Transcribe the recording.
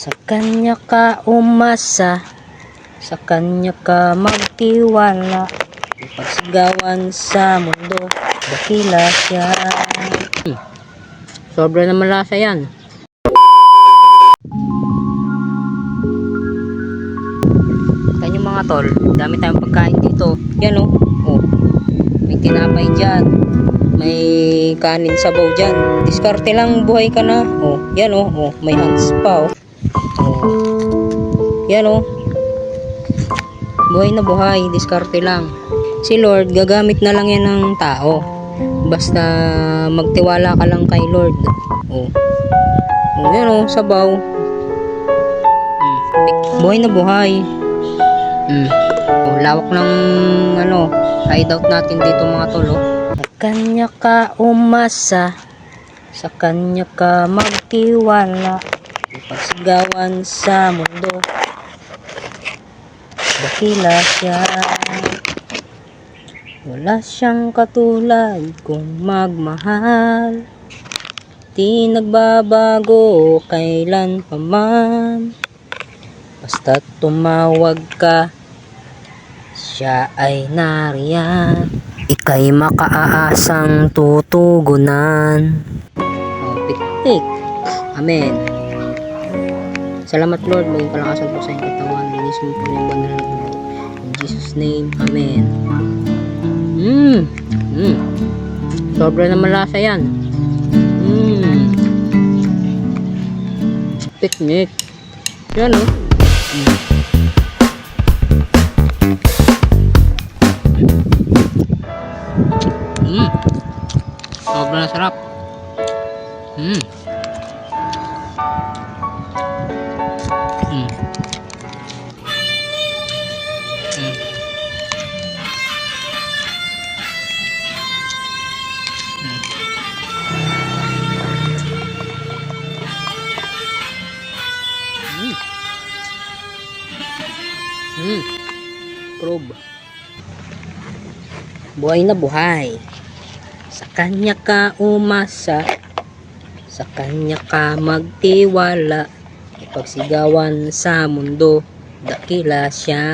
Sa kanya ka umasa, sa kanya ka magtiwala, ipagsigawan sa mundo, dakila siya. Sobra na malasa yan. Yan yung mga tol, dami tayong pagkain dito. Yan oh, may tinapay dyan, may kanin sabaw dyan. Diskarte lang, buhay ka na. Yan may hands pa yan buhay na buhay, diskarte lang. Si Lord, gagamit na lang yan ng tao. Basta magtiwala ka lang kay Lord. Yan sabaw. Buhay na buhay. Lawak ng hideout natin dito mga tol. Sa kanya ka umasa, sa kanya ka magtiwala, ipagsigawan sa mundo, dakila siya. Wala siyang katulad kung magmahal, di nagbabago kailan pa man. Basta tumawag ka, siya ay nariyan, ika'y makaaasang tutugunan. Piktik. Amen. Salamat Lord, maging palakasan po sa iyong katawan, linis mo po yung banal na ulo. In Jesus name, Amen. Sobra na malasa yan. Picnic. Yan Sobra na sarap. Probe. Buhay na buhay. Sa kanya ka umasa, sa kanya ka magtiwala, ipagsigawan sa mundo, dakila siya.